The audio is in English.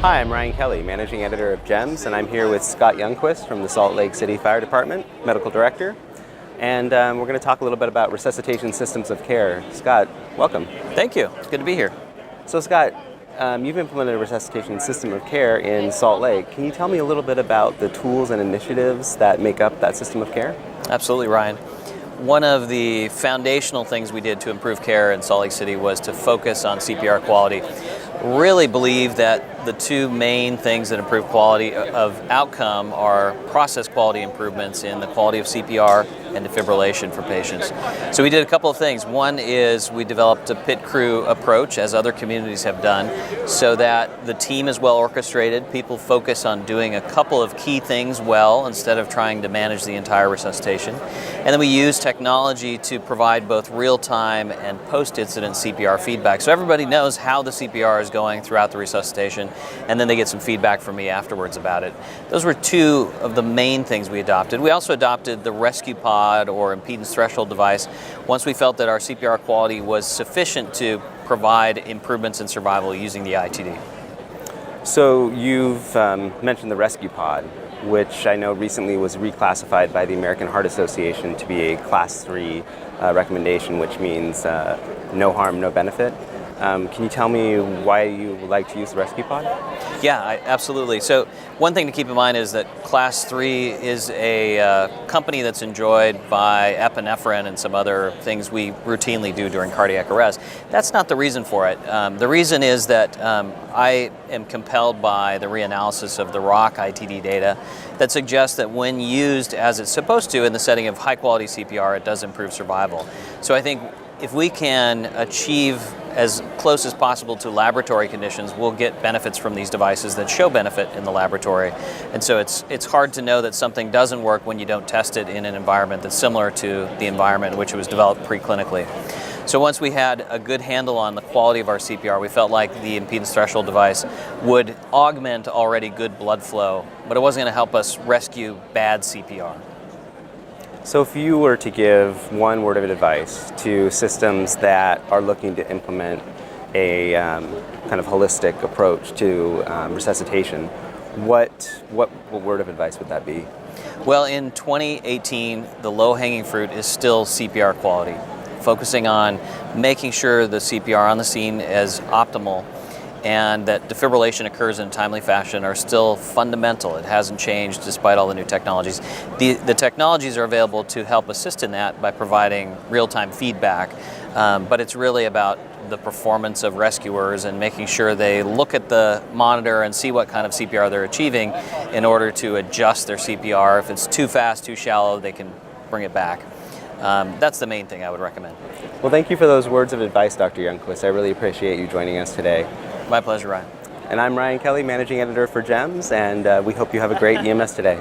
Hi, I'm Ryan Kelly, Managing Editor of GEMS, and I'm here with Scott Youngquist from the Salt Lake City Fire Department, Medical Director. And we're going to talk a little bit about resuscitation systems of care. Scott, welcome. Thank you. It's good to be here. So Scott, you've implemented a resuscitation system of care in Salt Lake. Can you tell me a little bit about the tools and initiatives that make up that system of care? Absolutely, Ryan. One of the foundational things we did to improve care in Salt Lake City was to focus on CPR quality. Really believe that the two main things that improve quality of outcome are process quality improvements in the quality of CPR and defibrillation for patients. So we did a couple of things. One is we developed a pit crew approach, as other communities have done, so that the team is well orchestrated. People focus on doing a couple of key things well instead of trying to manage the entire resuscitation. And then we use technology to provide both real-time and post-incident CPR feedback. So everybody knows how the CPR is going throughout the resuscitation, and then they get some feedback from me afterwards about it. Those were two of the main things we adopted. We also adopted the ResQPOD or impedance threshold device once we felt that our CPR quality was sufficient to provide improvements in survival using the ITD. So you've mentioned the ResQPOD, which I know recently was reclassified by the American Heart Association to be a Class 3 recommendation, which means no harm, no benefit. Can you tell me why you would like to use the ResQPOD? Yeah, absolutely. So one thing to keep in mind is that Class 3 is a company that's enjoyed by epinephrine and some other things we routinely do during cardiac arrest. That's not the reason for it. The reason is that I am compelled by the reanalysis of the ROC ITD data that suggests that when used as it's supposed to in the setting of high quality CPR, it does improve survival. So I think if we can achieve as close as possible to laboratory conditions, we'll get benefits from these devices that show benefit in the laboratory. And so it's hard to know that something doesn't work when you don't test it in an environment that's similar to the environment in which it was developed preclinically. So once we had a good handle on the quality of our CPR, we felt like the impedance threshold device would augment already good blood flow, but it wasn't going to help us rescue bad CPR. So if you were to give one word of advice to systems that are looking to implement a kind of holistic approach to resuscitation, what word of advice would that be? Well, in 2018, the low-hanging fruit is still CPR quality, focusing on making sure the CPR on the scene is optimal and that defibrillation occurs in a timely fashion are still fundamental. It hasn't changed despite all the new technologies. The technologies are available to help assist in that by providing real-time feedback, but it's really about the performance of rescuers and making sure they look at the monitor and see what kind of CPR they're achieving in order to adjust their CPR. If it's too fast, too shallow, they can bring it back. That's the main thing I would recommend. Well, thank you for those words of advice, Dr. Youngquist. I really appreciate you joining us today. My pleasure, Ryan. And I'm Ryan Kelly, Managing Editor for GEMS, and we hope you have a great EMS today.